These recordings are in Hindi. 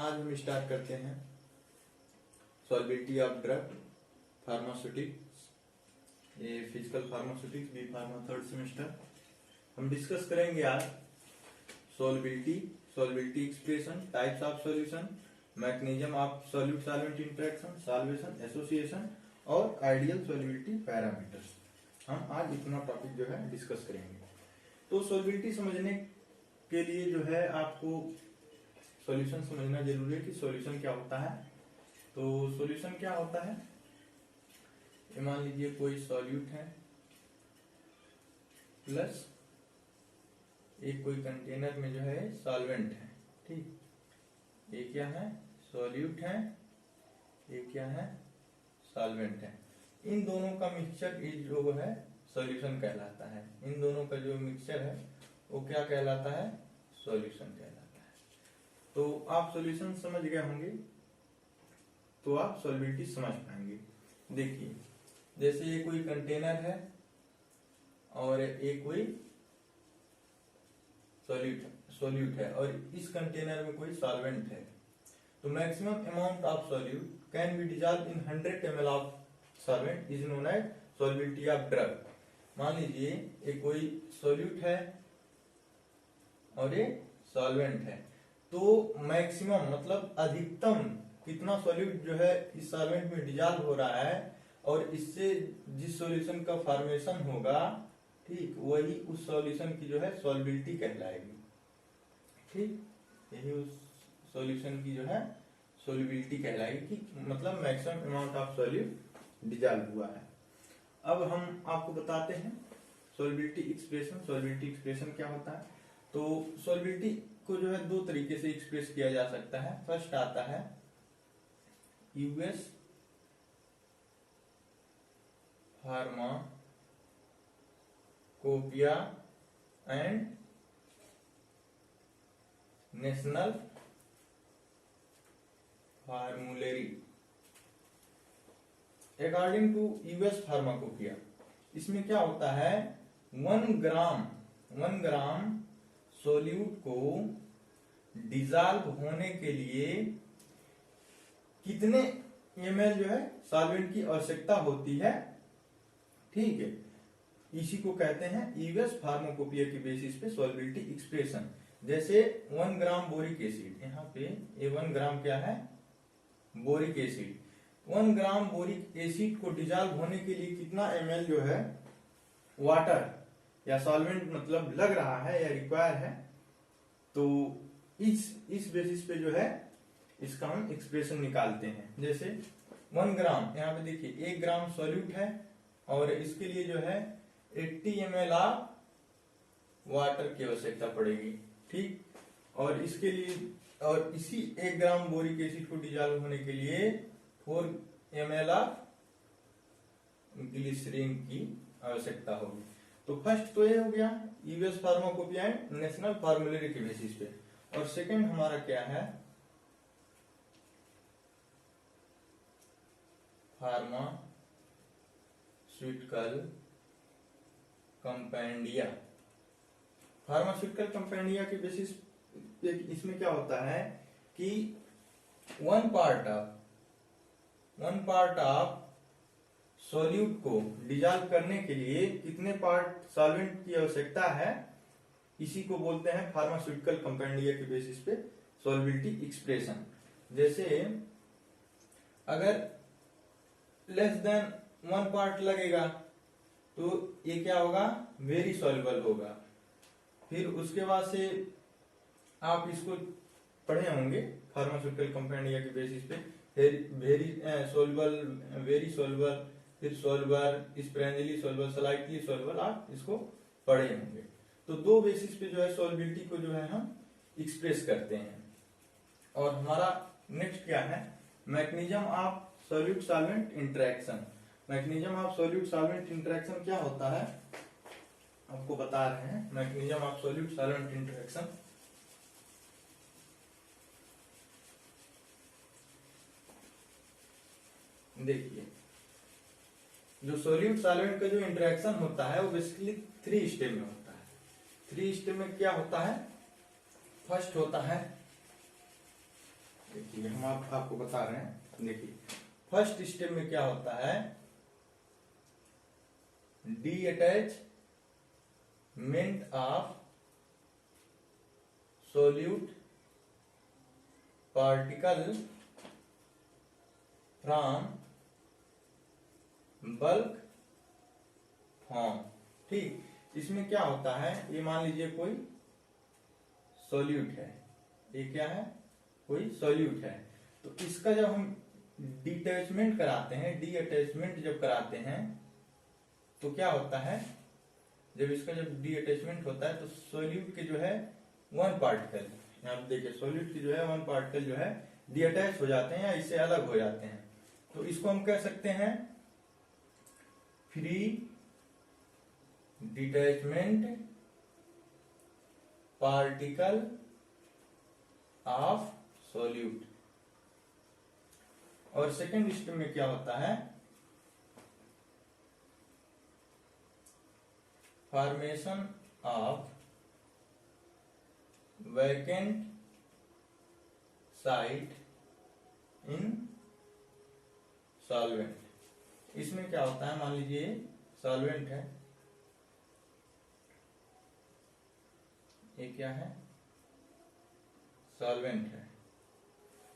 आज हम स्टार्ट करते हैं सॉल्बिलिटी ऑफ ड्रग फार्मास्यूटिक्स, ये physical pharmaceutics B pharma third semester. हम डिस्कस करेंगे आज solubility expression, types of solution, mechanism of solute solvent interaction, solvation, association और आइडियल सॉल्युबिलिटी पैरामीटर्स। हम आज इतना टॉपिक जो है डिस्कस करेंगे। तो सॉल्बिलिटी समझने के लिए जो है आपको सॉल्यूशन समझना जरूरी है कि सॉल्यूशन क्या होता है। तो सॉल्यूशन क्या होता है, मान लीजिए कोई सॉल्यूट है प्लस एक कोई कंटेनर में जो है सॉल्वेंट है, ठीक। ये क्या है, सॉल्यूट है, ये क्या है, सॉल्वेंट है। इन दोनों का मिक्सचर जो है सॉल्यूशन कहलाता है। इन दोनों का जो मिक्सचर है वो क्या कहलाता है, सॉल्यूशन कहलाता है। तो आप सॉल्यूशन समझ गए होंगे तो आप सॉल्बिलिटी समझ पाएंगे। देखिए जैसे ये कोई कंटेनर है और ये कोई सॉल्यूट है और इस कंटेनर में कोई सॉल्वेंट है, तो maximum amount of solute can be dissolve in 100 ml of solvent is known as solubility of drug. मान लीजिए ये कोई सॉल्यूट है और ये सॉल्वेंट है, तो मैक्सिमम मतलब अधिकतम कितना सॉल्यूट जो है इस सॉल्वेंट में डिजॉल्व हो रहा है और इससे जिस सॉल्यूशन का फॉर्मेशन होगा, ठीक, वही उस सॉल्यूशन की जो है सॉल्बिलिटी कहलाएगी, ठीक। यही उस सॉल्यूशन की जो है सॉल्युबिलिटी कहलाएगी कि मतलब maximum amount of solute dissolve हुआ है। अब हम आपको बताते हैं सॉल्बिलिटी एक्सप्रेशन। सॉल्बिलिटी एक्सप्रेशन क्या होता है, तो सॉल्बिलिटी को जो है दो तरीके से एक्सप्रेस किया जा सकता है। फर्स्ट आता है US pharmacopoeia and national formulary. According to US pharmacopoeia, इसमें क्या होता है, 1 ग्राम सॉल्यूट को डिजॉल्व होने के लिए कितने ml जो है सॉल्वेंट की आवश्यकता होती है, ठीक है। इसी को कहते हैं यूएस फार्माकोपिया के बेसिस पे सॉल्बिलिटी एक्सप्रेशन। जैसे 1 ग्राम बोरिक एसिड, यहाँ पे ये 1 ग्राम क्या है, बोरिक एसिड। 1 ग्राम बोरिक एसिड को डिजॉल्व होने के लिए कितना ml जो है वाटर या सॉल्वेंट मतलब लग रहा है या रिक्वायर है, तो इस बेसिस पे जो है इसका हम एक्सप्रेशन निकालते हैं। जैसे 1 ग्राम, यहाँ पे देखिए 1 ग्राम सॉल्यूट है और इसके लिए जो है 80 ml ऑफ वाटर की आवश्यकता पड़ेगी, ठीक। और इसके लिए और इसी 1 ग्राम बोरिक एसिड को डिजॉल्व होने के लिए 4 ml ऑफ ग्लिसरीन की आवश्यकता होगी। तो फर्स्ट तो ये हो गया यूएस फार्माकोपिया एंड नेशनल फार्मूलेरी के बेसिस पे। और सेकंड हमारा क्या है, फार्मास्यूटिकल कंपेंडिया। फार्मास्यूटिकल कंपेंडिया के बेसिस इसमें क्या होता है कि 1 पार्ट ऑफ सॉल्यूट को डिजॉल्व करने के लिए कितने पार्ट सॉल्वेंट की आवश्यकता है, इसी को बोलते हैं फार्मास्यूटिकल कंपेंडिया के बेसिस पे सॉल्बिलिटी एक्सप्रेशन। जैसे अगर लेस देन 1 पार्ट लगेगा तो ये क्या होगा, वेरी सॉल्युबल होगा। फिर उसके बाद से आप इसको पढ़े होंगे फार्मास्यूटिकल कंपेंडिया के बेसिस पे, वेरी सॉल्युबल, वेरी सॉल्युबल, फिर सॉल्युबल, स्प्रेंजिली सॉल्युबल, स्लाइटली सॉल्युबल, आप इसको पढ़े होंगे। तो दो बेसिस पे जो है सॉल्बिलिटी को जो है हम एक्सप्रेस करते हैं। और हमारा नेक्स्ट क्या है, mechanism of solute solvent interaction. Mechanism of solute solvent interaction क्या होता है, आपको बता रहे हैं। Mechanism of solute solvent interaction, देखिए जो सॉल्यूट सॉल्वेंट का जो इंटरेक्शन होता है वो बेसिकली 3 स्टेप में होता है। 3 स्टेप में क्या होता है, फर्स्ट होता है देखिए हम आपको बता रहे हैं। देखिए फर्स्ट स्टेप में क्या होता है, detachment of solute particle from bulk form. ठीक, इसमें क्या होता है, ये मान लीजिए कोई सॉल्यूट है, ये क्या है, कोई सॉल्यूट है, तो इसका जब हम डिटैचमेंट कराते हैं, डीअटैचमेंट जब कराते हैं तो क्या होता है, जब इसका जब डीअटैचमेंट होता है तो सॉल्यूट के जो है वन पार्टिकल, यहाँ पे देखिए सॉल्यूट की जो है वन पार्टिकल जो है डीअटैच हो जाते हैं या इससे अलग हो जाते हैं, तो इसको हम कह सकते हैं free detachment particle of solute. और सेकेंड स्टेप में क्या होता है, formation of vacant site in solvent. इसमें क्या होता है, मान लीजिए सॉल्वेंट है, ये क्या है, सॉल्वेंट है,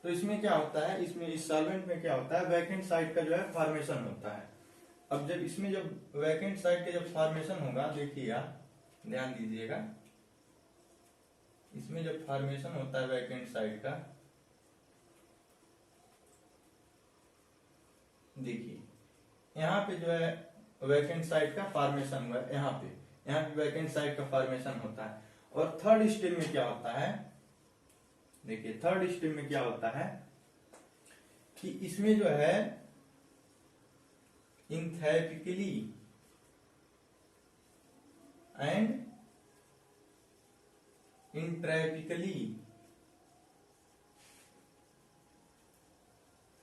तो इसमें क्या होता है, इसमें इस सॉल्वेंट में क्या होता है, वैकेंट साइट का जो है फॉर्मेशन होता है। अब जब इसमें जब वैकेंट साइट का जब फॉर्मेशन होगा, देखिए आप ध्यान दीजिएगा, इसमें जब फॉर्मेशन होता है वैकेंट साइट का, देखिए यहाँ पे जो है वैकेंट साइट का फॉर्मेशन हुआ है, यहाँ पे वैकेंट साइट का फॉर्मेशन होता है। और थर्ड स्टेप में क्या होता है, देखिए थर्ड स्टेप में क्या होता है कि इसमें जो है इंथैल्पिकली एंड इंट्रैपिकली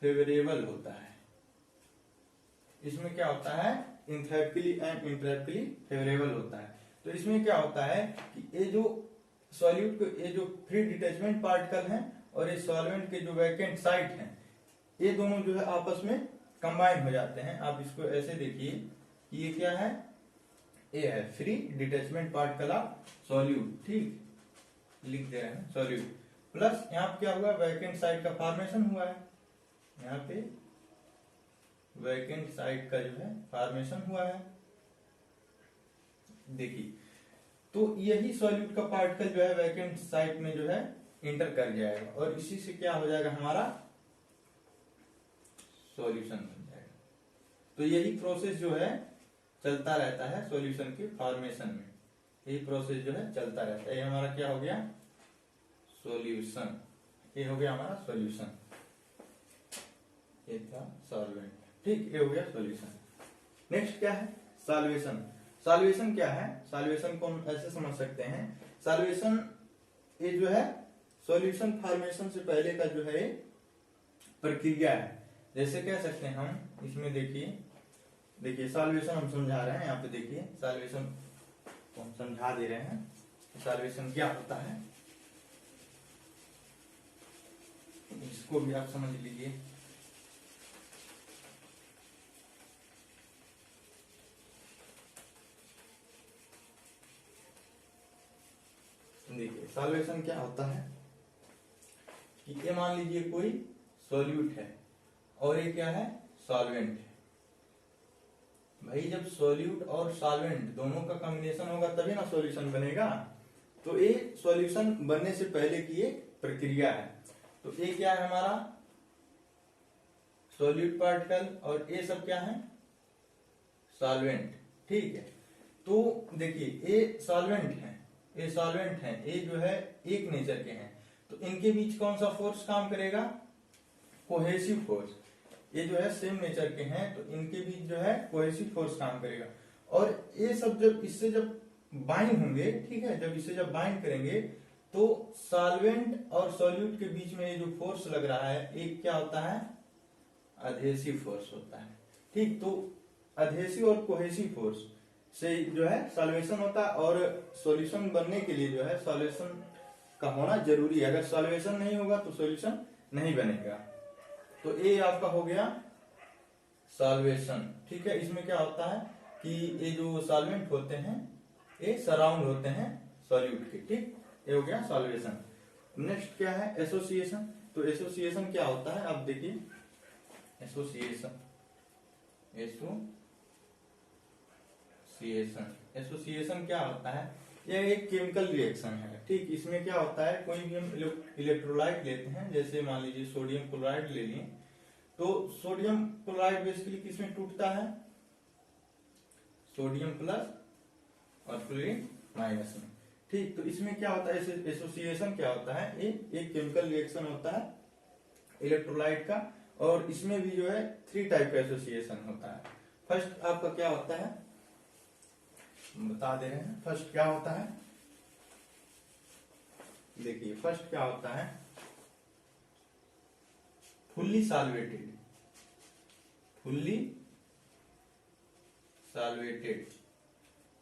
फेवरेबल होता है। इसमें क्या होता है, इंथैल्पिकली एंड इंट्रैपिकली फेवरेबल होता है। तो इसमें क्या होता है कि ये जो सॉल्यूट को, ये जो फ्री डिटैचमेंट पार्टिकल हैं और ये सॉल्वेंट के जो वैकेंट साइट हैं, ये दोनों जो है आपस में कंबाइन हो जाते हैं। आप इसको ऐसे देखिए कि ये क्या है, ये है free detachment particle of solute, ठीक, लिख दे रहे हैं सॉल्यूट, प्लस यहाँ पे क्या हुआ, वैकेंट साइट का फॉर्मेशन हुआ है, यहाँ पे वैकेंट साइट का जो है फॉर्मेशन हुआ है। देखिए तो यही सॉल्यूट का पार्टिकल जो है वैकेंट साइट में जो है इंटर कर जाएगा और इसी से क्या हो जाएगा, हमारा सॉल्यूशन बन जाएगा। तो यही प्रोसेस जो है चलता रहता है सॉल्यूशन के फॉर्मेशन में, यही प्रोसेस जो है चलता रहता है। ये हमारा क्या हो गया, सॉल्यूशन, ये हो गया हमारा सॉल्यूशन, ये था सॉल्वेंट, ठीक, ये हो गया सॉल्यूशन। नेक्स्ट क्या है, सॉल्वेशन। सॉल्वेशन क्या है, सॉल्वेशन को हम ऐसे समझ सकते हैं, सॉल्वेशन ये जो है सॉल्यूशन फॉर्मेशन से पहले का जो है प्रक्रिया है। जैसे कह सकते हैं हम इसमें, देखिए सॉल्वेशन हम समझा रहे हैं, यहाँ पे देखिए सॉल्वेशन को हम समझा दे रहे हैं, सॉल्वेशन क्या होता है इसको भी आप समझ लीजिए। देखिए सॉल्वेशन क्या होता है कि ये मान लीजिए कोई सॉल्यूट है और ये क्या है, सॉल्वेंट है। भाई जब सॉल्यूट और सॉल्वेंट दोनों का कॉम्बिनेशन होगा तभी ना सॉल्यूशन बनेगा। तो ये सॉल्यूशन बनने से पहले की एक प्रक्रिया है। तो ये क्या है, हमारा सॉल्यूट पार्टिकल, और ये सब क्या है, सॉल्वेंट, ठीक है। तो देखिए ये सॉल्वेंट है, ये सॉल्वेंट है, ये जो है एक नेचर के हैं, तो इनके बीच कौन सा फोर्स काम करेगा, कोहेसिव फोर्स। ये जो है सेम नेचर के हैं तो इनके बीच जो है कोहेसिव फोर्स काम करेगा। और ये सब जब इससे जब बाइंड होंगे, ठीक है, जब इसे जब बाइंड करेंगे तो सॉल्वेंट और सॉल्यूट के बीच में ये जो फोर्स लग रहा है एक क्या होता है, अधेसिव फोर्स होता है, ठीक। तो अधेसिव और कोहेसिव फोर्स से जो है सॉल्वेशन होता है और सॉल्यूशन बनने के लिए जो है सॉल्वेशन का होना जरूरी है। अगर सॉल्वेशन नहीं होगा तो सॉल्यूशन नहीं बनेगा। तो ये आपका हो गया सॉल्वेशन। ठीक है, इसमें क्या होता है कि ये जो सॉल्वेंट होते हैं ये सराउंड होते हैं सॉल्यूट के। ठीक, ये हो गया सॉल्वेशन। नेक्स्ट क्या है, एसोसिएशन। तो एसोसिएशन क्या होता है, आप देखिए एसोसिएशन एसोसिएशन क्या होता है, यह एक केमिकल रिएक्शन है। ठीक, इसमें क्या होता है, कोई भी हम इलेक्ट्रोलाइट लेते हैं, जैसे मान लीजिए सोडियम क्लोराइड ले लिए, तो सोडियम क्लोराइड बेसिकली किसमें टूटता है, सोडियम प्लस और क्लोरीन माइनस में। ठीक, तो इसमें क्या होता है, एसोसिएशन क्या होता है, ये एक केमिकल रिएक्शन होता है इलेक्ट्रोलाइट का, और इसमें भी जो है 3 टाइप का एसोसिएशन होता है। फर्स्ट आपका क्या होता है, बता दे रहे हैं। फर्स्ट क्या होता है, देखिए फर्स्ट क्या होता है, फुल्ली सॉल्वेटेड।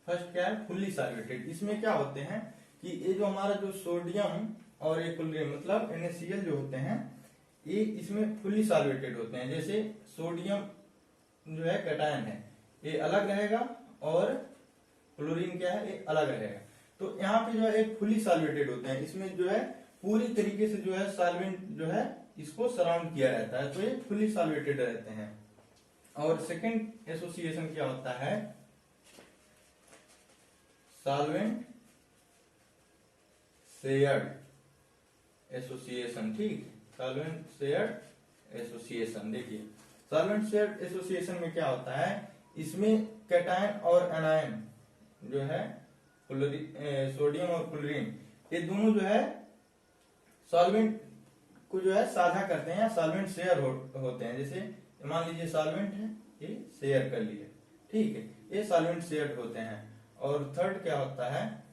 फर्स्ट क्या है, फुल्ली सॉल्वेटेड। इसमें क्या होते हैं कि ये जो हमारा जो सोडियम और ये क्लोरीन मतलब NaCl जो होते हैं, ये इसमें फुल्ली सॉल्वेटेड होते हैं। जैसे सोडियम जो है कैटायन है, ये अलग रहेगा, और क्लोरीन क्या है, ये अलग रहेगा। तो यहाँ पे जो है एक फुल्ली सॉल्वेटेड होते हैं, इसमें जो है पूरी तरीके से जो है सॉल्वेंट जो है इसको सराउंड किया रहता है, तो ये फुल्ली सॉल्वेटेड रहते हैं। और सेकंड एसोसिएशन क्या होता है, सॉल्वेंट शेयर्ड एसोसिएशन। ठीक, सॉल्वेंट शेयर्ड एसोसिएशन। देखिए सॉल्वेंट शेयर्ड एसोसिएशन में क्या होता है, इसमें कैटायन और एनायन जो है सोडियम और क्लोरीन, ये दोनों जो है सॉल्वेंट को जो है साझा करते हैं, या सॉल्वेंट शेयर होते हैं। जैसे मान लीजिए सॉल्वेंट है, ये शेयर कर लिए। ठीक है, ये सॉल्वेंट शेयर होते हैं। और थर्ड क्या होता है,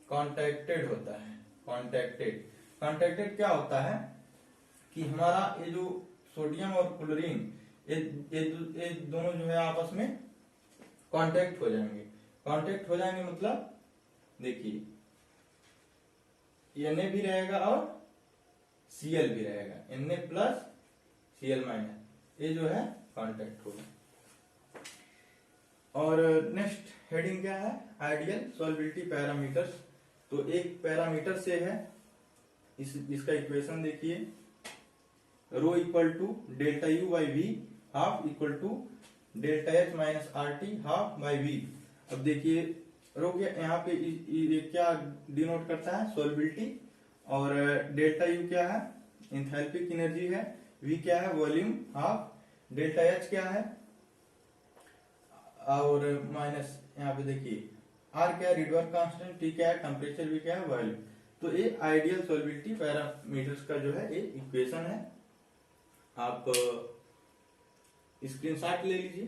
कॉन्ट्रैक्टेड होता है। कॉन्ट्रैक्टेड क्या होता है कि हमारा ये जो सोडियम और क्लोरीन ये दोनों जो है आपस में कांटेक्ट हो जाएंगे मतलब देखिए Na भी रहेगा और Cl भी रहेगा, Na प्लस Cl माइनस, ये जो है कांटेक्ट होगा। और नेक्स्ट हेडिंग क्या है, आइडियल सॉल्युबिलिटी पैरामीटर्स। तो एक पैरामीटर से है, इसका इक्वेशन देखिए, rho equal to delta U by V half equal to delta H minus R T half by V. अब देखिए रो के यहाँ पे ये क्या डिनोट करता है, सॉल्युबिलिटी, और डेल्टा यू क्या है, एंथैल्पिक एनर्जी है, वी क्या है, वॉल्यूम हाफ, डेल्टा एच क्या है, और माइनस यहाँ पे देखिए आर क्या है, रिडवर्क कांस्टेंट, टी क्या है, टेम्परेचर, वी क्या है, वॉल्यूम। तो ये आइडियल सॉल्युबिलिटी पैरामीटर्स का जो है ये इक्वेशन है। आप स्क्रीनशॉट ले लीजिए।